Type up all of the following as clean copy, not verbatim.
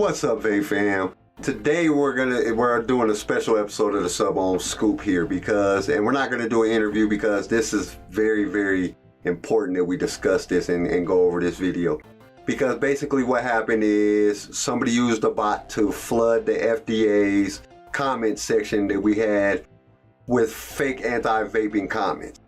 What's up, Vape fam? Today we're doing a special episode of the SUBOHM Scoop here and we're not gonna do an interview because this is very, very important that we discuss this and go over this video. Because basically what happened is somebody used a bot to flood the FDA's comment section that we had with fake anti-vaping comments.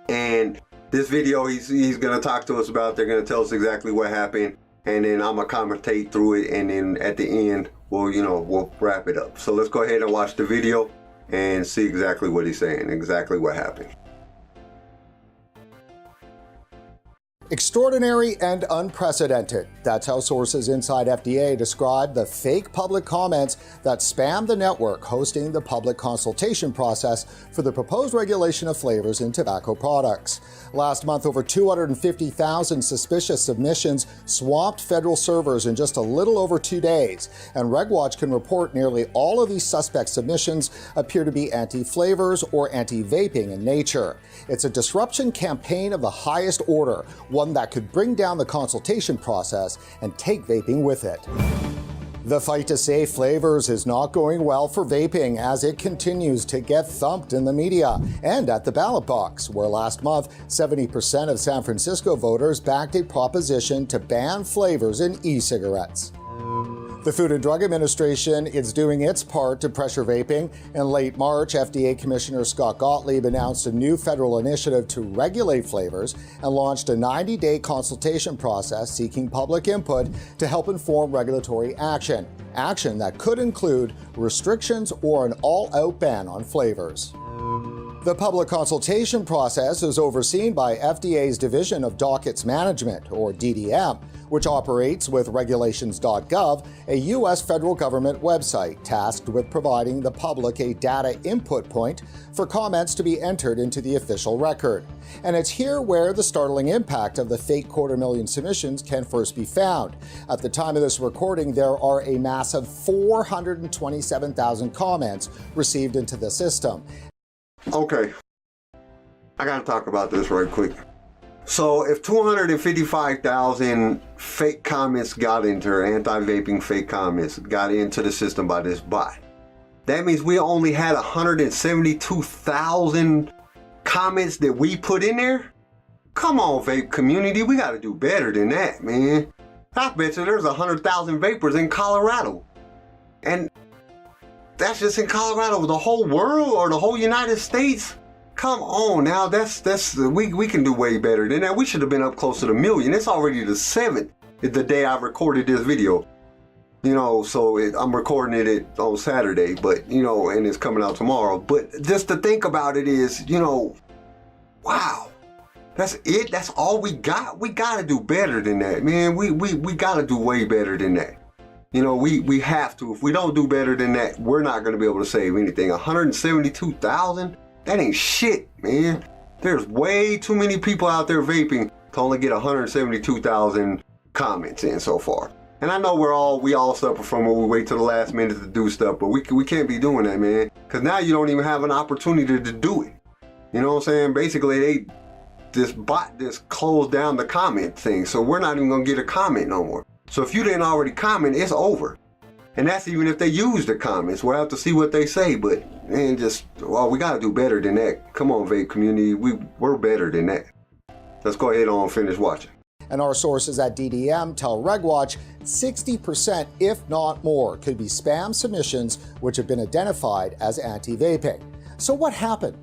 And this video he's gonna talk to us about, they're gonna tell us exactly what happened, and then I'm gonna commentate through it, and then at the end we'll wrap it up. So let's go ahead and watch the video and see exactly what he's saying, exactly what happened. Extraordinary and unprecedented. That's how sources inside FDA describe the fake public comments that spammed the network hosting the public consultation process for the proposed regulation of flavors in tobacco products. Last month, over 250,000 suspicious submissions swamped federal servers in just a little over 2 days, and RegWatch can report nearly all of these suspect submissions appear to be anti-flavors or anti-vaping in nature. It's a disruption campaign of the highest order, one that could bring down the consultation process and take vaping with it. The fight to save flavors is not going well for vaping as it continues to get thumped in the media and at the ballot box, where last month 70% of San Francisco voters backed a proposition to ban flavors in e-cigarettes. The Food and Drug Administration is doing its part to pressure vaping. In late March, FDA Commissioner Scott Gottlieb announced a new federal initiative to regulate flavors and launched a 90-day consultation process seeking public input to help inform regulatory action that could include restrictions or an all-out ban on flavors. The public consultation process is overseen by FDA's Division of Dockets Management, or DDM, which operates with regulations.gov, a U.S. federal government website tasked with providing the public a data input point for comments to be entered into the official record. And it's here where the startling impact of the fake 250,000 submissions can first be found. At the time of this recording, there are a massive 427,000 comments received into the system. Okay, I gotta talk about this right quick. So if 255,000 fake comments got into, anti-vaping fake comments got into the system by this bot, that means we only had 172,000 comments that we put in there? Come on, vape community, we gotta do better than that, man. I bet you there's 100,000 vapers in Colorado. And that's just in Colorado. The whole world or the whole United States? Come on now, we can do way better than that. We should have been up close to the million. It's already the 7th, the day I recorded this video. So I'm recording it on Saturday, but, and it's coming out tomorrow. But just to think about it is, wow, that's it. That's all we got. We got to do better than that, man. We got to do way better than that. We have to. If we don't do better than that, we're not going to be able to save anything. 172,000? That ain't shit, man. There's way too many people out there vaping to only get 172,000 comments in so far. And I know we all suffer from it. We wait till the last minute to do stuff, but we can't be doing that, man. Because now you don't even have an opportunity to do it. You know what I'm saying? Basically, this bot just closed down the comment thing, so we're not even going to get a comment no more. So if you didn't already comment, it's over. And that's even if they use the comments. We'll have to see what they say, but man, we gotta do better than that. Come on, vape community, we're better than that. Let's go ahead and finish watching. And our sources at DDM tell RegWatch 60%, if not more, could be spam submissions which have been identified as anti-vaping. So what happened?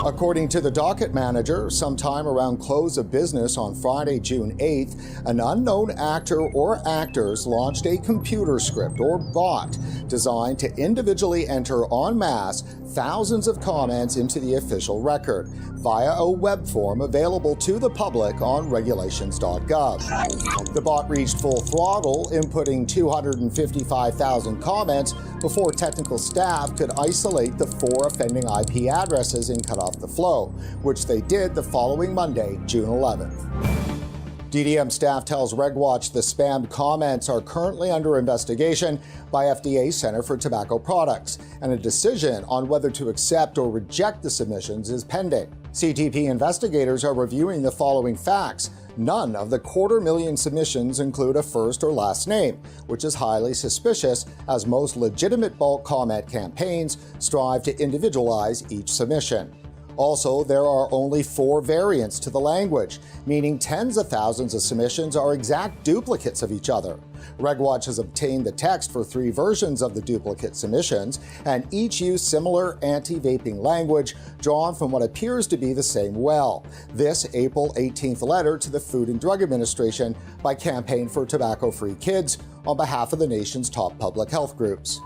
According to the docket manager, sometime around close of business on Friday, June 8th, an unknown actor or actors launched a computer script or bot designed to individually enter en masse thousands of comments into the official record via a web form available to the public on regulations.gov. The bot reached full throttle, inputting 255,000 comments before technical staff could isolate the 4 offending IP addresses and cut off the flow, which they did the following Monday, June 11th. DDM staff tells RegWatch the spammed comments are currently under investigation by FDA's Center for Tobacco Products, and a decision on whether to accept or reject the submissions is pending. CTP investigators are reviewing the following facts: None of the 250,000 submissions include a first or last name, which is highly suspicious as most legitimate bulk comment campaigns strive to individualize each submission. Also, there are only 4 variants to the language, meaning tens of thousands of submissions are exact duplicates of each other. RegWatch has obtained the text for 3 versions of the duplicate submissions, and each use similar anti-vaping language drawn from what appears to be the same well. This April 18th letter to the Food and Drug Administration by Campaign for Tobacco-Free Kids on behalf of the nation's top public health groups.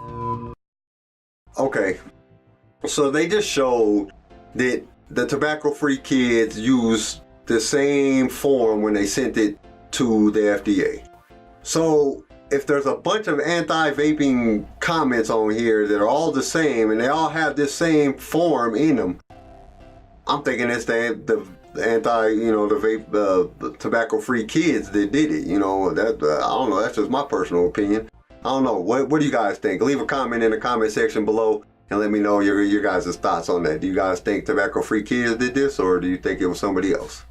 Okay, so they just showed that the tobacco-free kids use the same form when they sent it to the FDA. So if there's a bunch of anti-vaping comments on here that are all the same and they all have this same form in them, I'm thinking it's the anti, the vape, the tobacco-free kids that did it. I don't know. That's just my personal opinion. I don't know. What do you guys think? Leave a comment in the comment section below and let me know your guys' thoughts on that. Do you guys think tobacco-free kids did this, or do you think it was somebody else?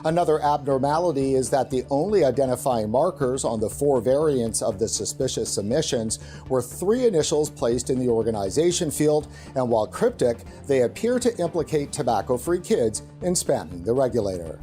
Another abnormality is that the only identifying markers on the 4 variants of the suspicious submissions were 3 initials placed in the organization field, and while cryptic, they appear to implicate tobacco-free kids in spamming the regulator.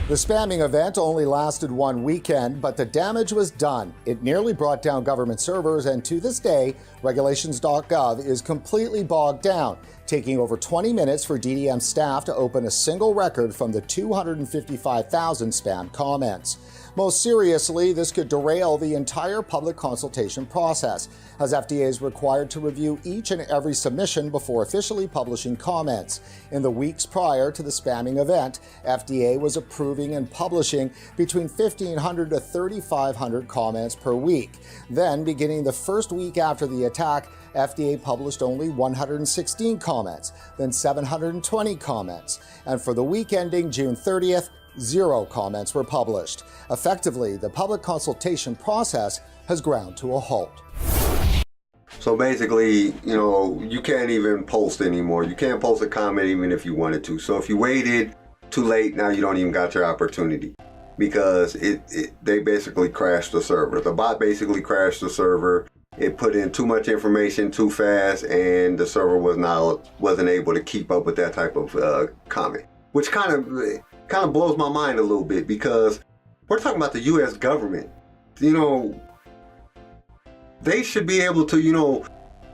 The spamming event only lasted 1 weekend, but the damage was done. It nearly brought down government servers, and to this day, regulations.gov is completely bogged down, taking over 20 minutes for DDM staff to open a single record from the 255,000 spam comments. Most seriously, this could derail the entire public consultation process, as FDA is required to review each and every submission before officially publishing comments. In the weeks prior to the spamming event, FDA was approving and publishing between 1,500 to 3,500 comments per week. Then, beginning the first week after the attack, FDA published only 116 comments, then 720 comments, and for the week ending June 30th, 0 comments were published. Effectively, the public consultation process has ground to a halt. So basically, you can't even post anymore. You can't post a comment even if you wanted to. So if you waited too late, now you don't even got your opportunity, because they basically crashed the server. The bot basically crashed the server. It put in too much information too fast, and the server wasn't able to keep up with that type of comment, which kind of blows my mind a little bit, because we're talking about the U.S. government. They should be able to,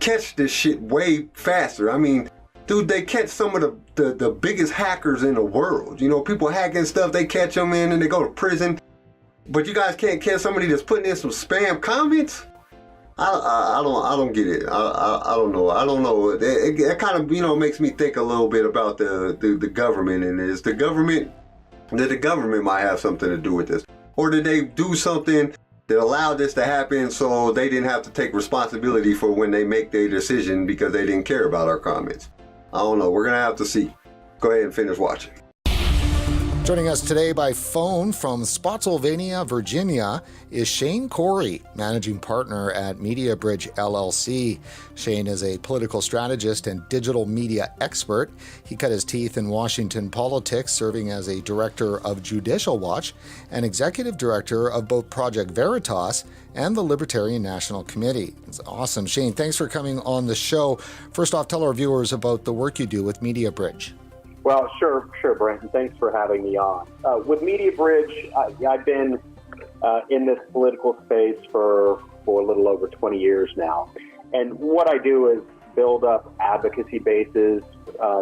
catch this shit way faster. I mean, dude, they catch some of the biggest hackers in the world. People hacking stuff, they catch them in and they go to prison. But you guys can't catch somebody that's putting in some spam comments? I don't get it. I don't know. It kind of, makes me think a little bit about the government, and is the government might have something to do with this, or did they do something that allowed this to happen so they didn't have to take responsibility for when they make their decision because they didn't care about our comments? I don't know. We're gonna have to see. Go ahead and finish watching. Joining us today by phone from Spotsylvania, Virginia, is Shane Corey, managing partner at MediaBridge LLC. Shane is a political strategist and digital media expert. He cut his teeth in Washington politics, serving as a director of Judicial Watch and executive director of both Project Veritas and the Libertarian National Committee. It's awesome. Shane, thanks for coming on the show. First off, tell our viewers about the work you do with MediaBridge. Well, sure, Brent. Thanks for having me on. With MediaBridge, I've been in this political space for a little over 20 years now. And what I do is build up advocacy bases,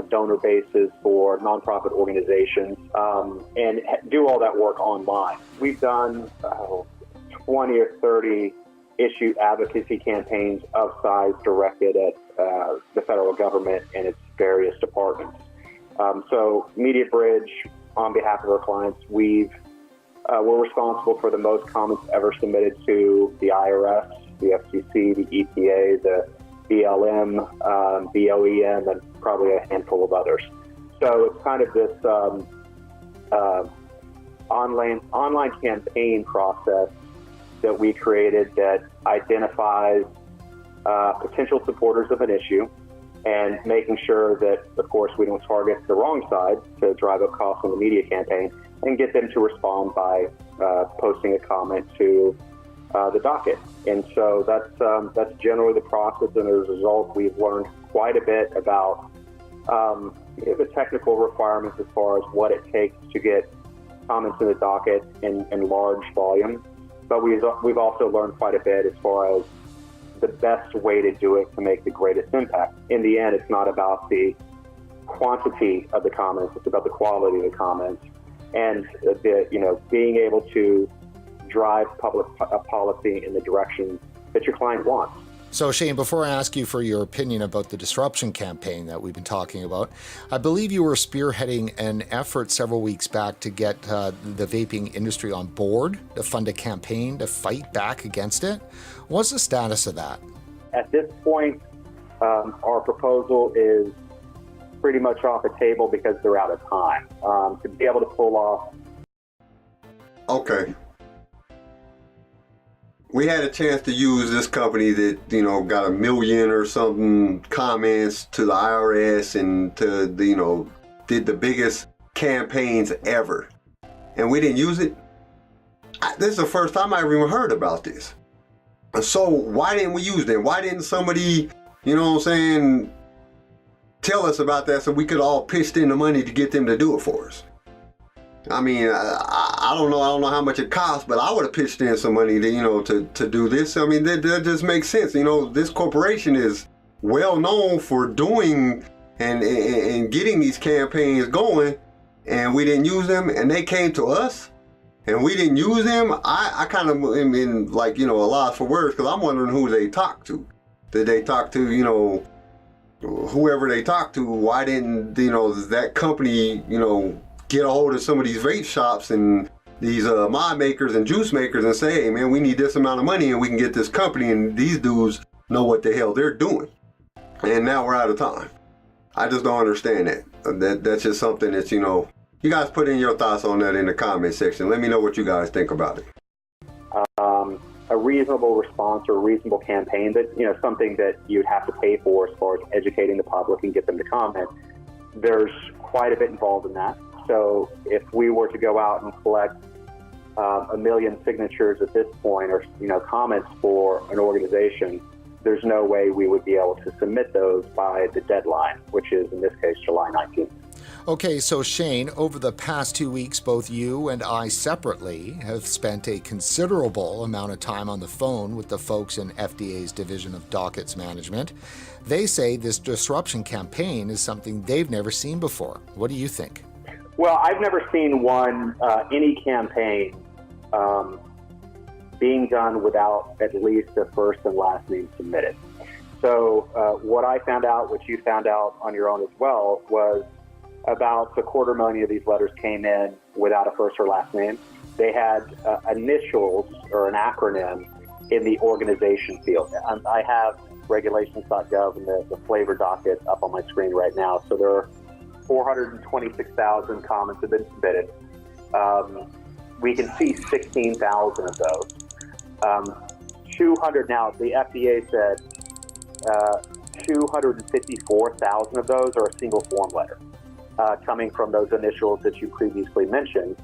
donor bases for nonprofit organizations, and do all that work online. We've done 20 or 30 issue advocacy campaigns of size directed at the federal government and its various departments. So MediaBridge, on behalf of our clients, we're responsible for the most comments ever submitted to the IRS, the FCC, the EPA, the BLM, BOEM, and probably a handful of others. So it's kind of this online campaign process that we created that identifies potential supporters of an issue and making sure that, of course, we don't target the wrong side to drive up costs on the media campaign, and get them to respond by posting a comment to the docket. And so that's generally the process, and as a result, we've learned quite a bit about the technical requirements as far as what it takes to get comments in the docket in large volume. But we've also learned quite a bit as far as the best way to do it to make the greatest impact. In the end, it's not about the quantity of the comments, it's about the quality of the comments, and being able to drive public policy in the direction that your client wants. So Shane, before I ask you for your opinion about the disruption campaign that we've been talking about, I believe you were spearheading an effort several weeks back to get the vaping industry on board to fund a campaign to fight back against it. What's the status of that? At this point, our proposal is pretty much off the table because they're out of time. To be able to pull off. Okay. We had a chance to use this company that, got 1 million or something comments to the IRS and to, did the biggest campaigns ever. And we didn't use it. This is the first time I ever even heard about this. So why didn't we use them? Why didn't somebody, tell us about that so we could all pitch in the money to get them to do it for us? I mean, I don't know how much it costs, but I would have pitched in some money to do this. I mean, that just makes sense. This corporation is well known for doing and getting these campaigns going, and we didn't use them, and they came to us and we didn't use them. I kind of am in a loss for words, because I'm wondering who they talked to. Did they talk to, whoever they talked to? Why didn't, that company, get a hold of some of these vape shops and these mod makers and juice makers and say, hey man, we need this amount of money and we can get this company, and these dudes know what the hell they're doing. And now we're out of time. I just don't understand that. That's just something that, you guys put in your thoughts on that in the comment section. Let me know what you guys think about it. A reasonable response or a reasonable campaign that, something that you'd have to pay for as far as educating the public and get them to comment. There's quite a bit involved in that. So if we were to go out and collect 1 million signatures at this point, or comments for an organization, there's no way we would be able to submit those by the deadline, which is in this case July 19th. Okay, so Shane, over the past 2 weeks, both you and I separately have spent a considerable amount of time on the phone with the folks in FDA's Division of Dockets Management. They say this disruption campaign is something they've never seen before. What do you think? Well, I've never seen any campaign being done without at least a first and last name submitted. So what I found out, which you found out on your own as well, was about 250,000 of these letters came in without a first or last name. They had initials or an acronym in the organization field. I have regulations.gov and the flavor docket up on my screen right now. So there are 426,000 comments have been submitted. We can see 16,000 of those. 200 now, the FDA said 254,000 of those are a single form letter coming from those initials that you previously mentioned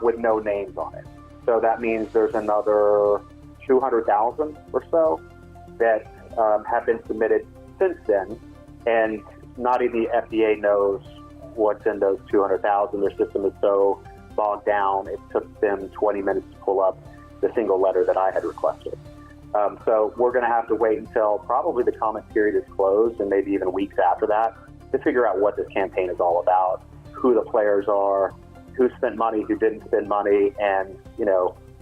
with no names on it. So that means there's another 200,000 or so that have been submitted since then, and not even the FDA knows what's in those 200,000. Their system is so bogged down, it took them 20 minutes to pull up the single letter that I had requested. So we're going to have to wait until probably the comment period is closed, and maybe even weeks after that, to figure out what this campaign is all about, who the players are, who spent money, who didn't spend money, and,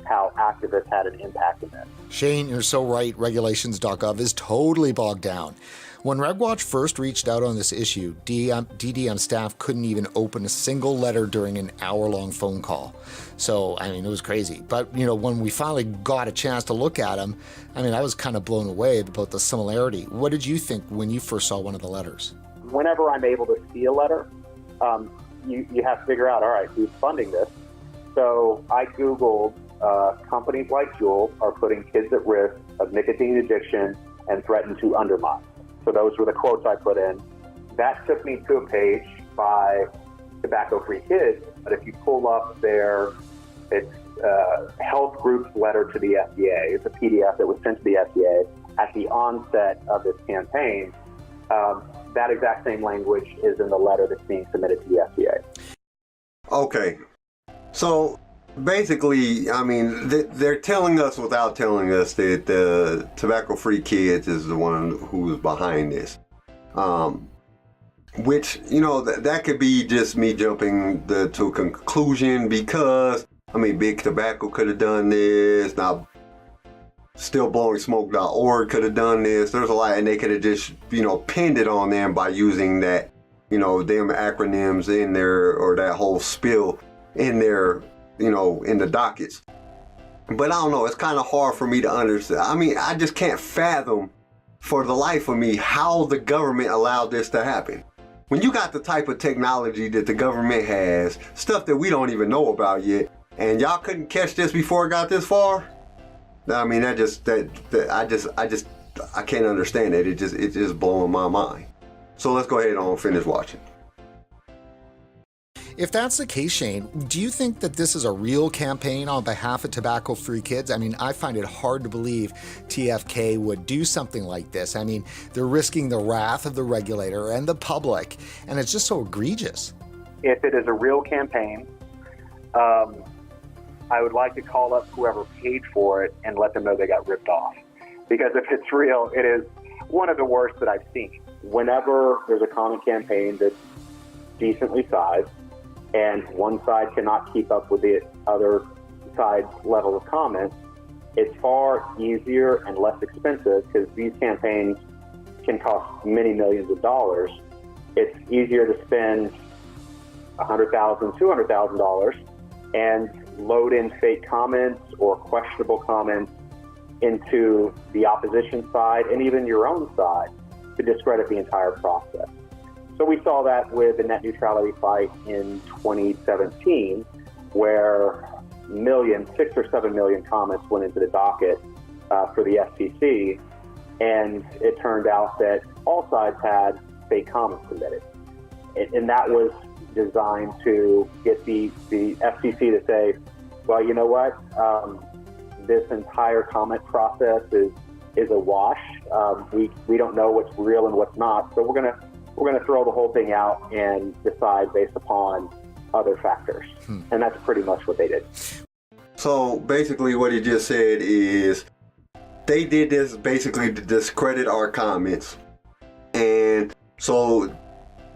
how activists had an impact in this. Shane, you're so right. Regulations.gov is totally bogged down. When RegWatch first reached out on this issue, DDM staff couldn't even open a single letter during an hour-long phone call. So, it was crazy. But, when we finally got a chance to look at them, I was kind of blown away about the similarity. What did you think when you first saw one of the letters? Whenever I'm able to see a letter, you have to figure out, all right, who's funding this? So I Googled companies like Juul are putting kids at risk of nicotine addiction and threaten to undermine. So those were the quotes I put in. That took me to a page by Tobacco Free Kids, but if you pull up their health group's letter to the FDA, it's a PDF that was sent to the FDA at the onset of this campaign. That exact same language is in the letter that's being submitted to the FDA. Okay. So basically, I mean, they're telling us without telling us that the Tobacco Free Kids is the one who's behind this. Which, you know, that could be just me jumping to a conclusion because, I mean, Big Tobacco could have done this. Now, StillBlowingSmoke.org could have done this. There's a lot, and they could have just, you know, pinned it on them by using that, you know, them acronyms in there, or that whole spill in there, you know, in the dockets. But I don't know, it's kind of hard for me to understand. I mean, I just can't fathom for the life of me how the government allowed this to happen. When you got the type of technology that the government has, stuff that we don't even know about yet, and y'all couldn't catch this before it got this far. I mean, I can't understand it. It's just blowing my mind. So let's go ahead and finish watching. If that's the case, Shane, do you think that this is a real campaign on behalf of tobacco-free kids? I mean, I find it hard to believe TFK would do something like this. I mean, they're risking the wrath of the regulator and the public, and it's just so egregious. If it is a real campaign, I would like to call up whoever paid for it and let them know they got ripped off. Because if it's real, it is one of the worst that I've seen. Whenever there's a common campaign that's decently sized, and one side cannot keep up with the other side's level of comments, it's far easier and less expensive, because these campaigns can cost many millions of dollars. It's easier to spend $100,000, $200,000 and load in fake comments or questionable comments into the opposition side and even your own side to discredit the entire process. So we saw that with the net neutrality fight in 2017, where 6 or 7 million comments went into the docket for the FCC, and it turned out that all sides had fake comments submitted. And that was designed to get the FCC to say, well, you know what, this entire comment process is a wash. We don't know what's real and what's not, so we're going to throw the whole thing out and decide based upon other factors. And that's pretty much what they did. So basically what he just said is they did this basically to discredit our comments. And so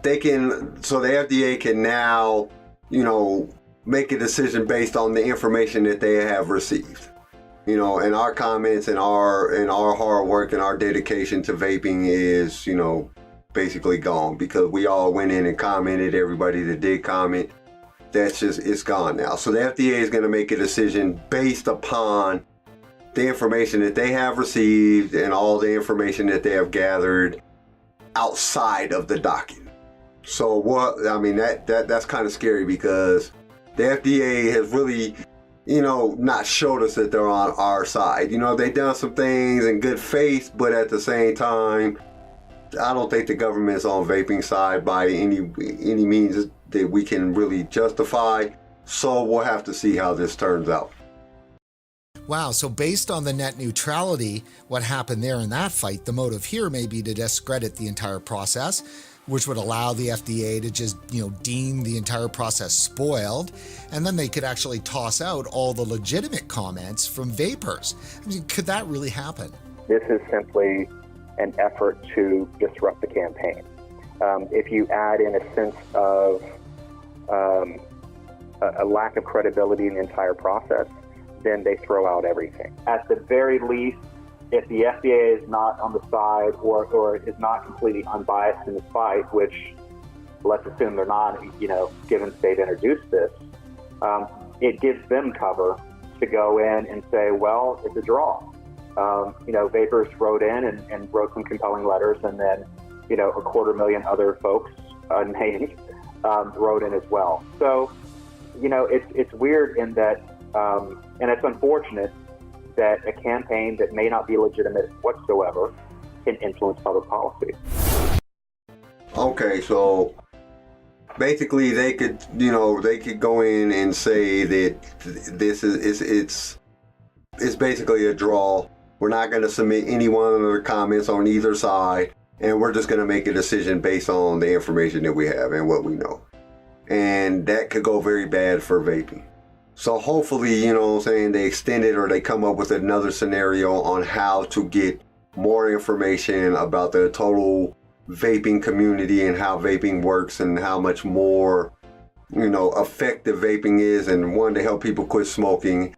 the FDA can now, you know, make a decision based on the information that they have received. You know, and our comments and our hard work and our dedication to vaping is, you know, basically gone, because we all went in and commented. Everybody that did comment, it's gone now. So the FDA is going to make a decision based upon the information that they have received and all the information that they have gathered outside of the docket. So that's kind of scary, because the FDA has really, you know, not showed us that they're on our side. You know, they've done some things in good faith, but at the same time, I don't think the government's on vaping side by any means that we can really justify. So we'll have to see how this turns out. Wow, so based on the net neutrality, what happened there in that fight, the motive here may be to discredit the entire process, which would allow the FDA to just, you know, deem the entire process spoiled, and then they could actually toss out all the legitimate comments from Vapers. I mean, could that really happen? This is simply an effort to disrupt the campaign. If you add in a sense of a lack of credibility in the entire process, then they throw out everything. At the very least, if the FDA is not on the side or is not completely unbiased in this fight, which let's assume they're not, you know, given they've introduced this, it gives them cover to go in and say, well, it's a draw. You know, Vapers wrote in and wrote some compelling letters, and then, you know, 250,000 other folks, unnamed, wrote in as well. So, you know, it's weird in that, and it's unfortunate that a campaign that may not be legitimate whatsoever can influence public policy. Okay, so basically they could go in and say that this it's basically a draw. We're not going to submit any one of the comments on either side, and we're just going to make a decision based on the information that we have and what we know. And that could go very bad for vaping. So hopefully, they extend it, or they come up with another scenario on how to get more information about the total vaping community and how vaping works and how much more, effective vaping is, and one, to help people quit smoking,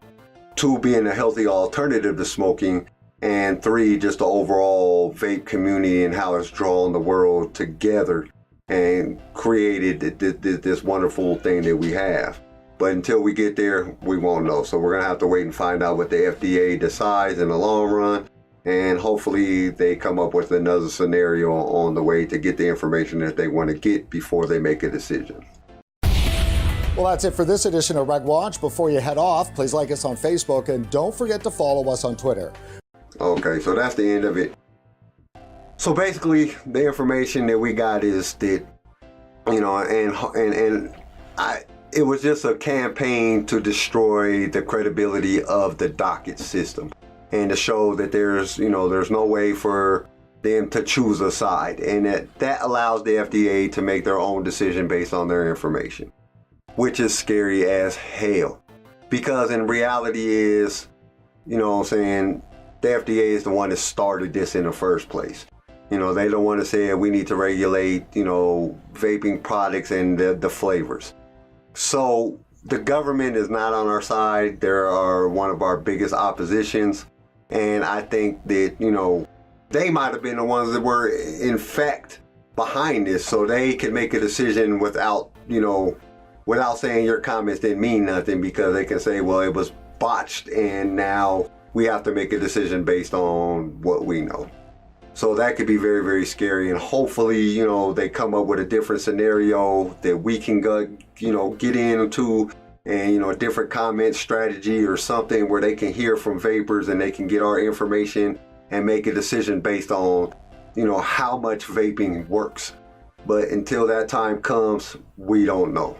two, being a healthy alternative to smoking, and three, just the overall vape community and how it's drawn the world together and created this wonderful thing that we have. But until we get there, we won't know. So we're gonna have to wait and find out what the FDA decides in the long run, and hopefully they come up with another scenario on the way to get the information that they want to get before they make a decision. Well, that's it for this edition of Reg Watch. Before you head off, please like us on Facebook, and don't forget to follow us on Twitter. Okay, so that's the end of it. So basically, the information that we got is that, it was just a campaign to destroy the credibility of the docket system and to show that there's no way for them to choose a side, and that allows the FDA to make their own decision based on their information, which is scary as hell, because in reality is, the FDA is the one that started this in the first place. They don't want to say we need to regulate, vaping products and the flavors. So the government is not on our side. They are one of our biggest oppositions. And I think that, they might have been the ones that were in fact behind this, so they could make a decision without saying your comments didn't mean nothing, because they can say, well, it was botched and now we have to make a decision based on what we know. So that could be very, very scary. And hopefully, they come up with a different scenario that we can go, get into, and, a different comment strategy or something where they can hear from vapors and they can get our information and make a decision based on, how much vaping works. But until that time comes, we don't know.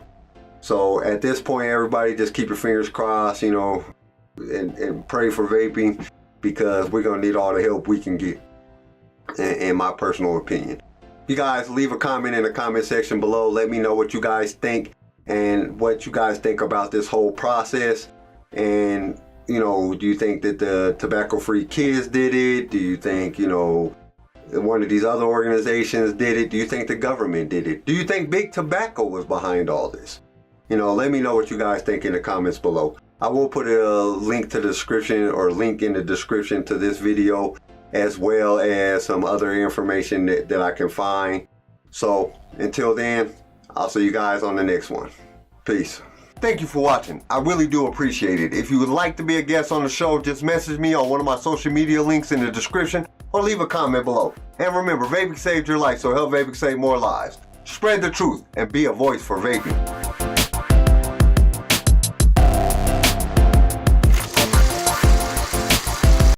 So at this point, everybody just keep your fingers crossed, and pray for vaping, because we're going to need all the help we can get, in my personal opinion. You guys leave a comment in the comment section below. Let me know what you guys think and what you guys think about this whole process. And, do you think that the tobacco-free kids did it? Do you think, one of these other organizations did it? Do you think the government did it? Do you think Big Tobacco was behind all this? Let me know what you guys think in the comments below. I will put a link to the description, or link in the description to this video, as well as some other information that I can find. So until then, I'll see you guys on the next one. Peace. Thank you for watching. I really do appreciate it. If you would like to be a guest on the show, just message me on one of my social media links in the description, or leave a comment below. And remember, vaping saved your life, so help vaping save more lives. Spread the truth and be a voice for vaping.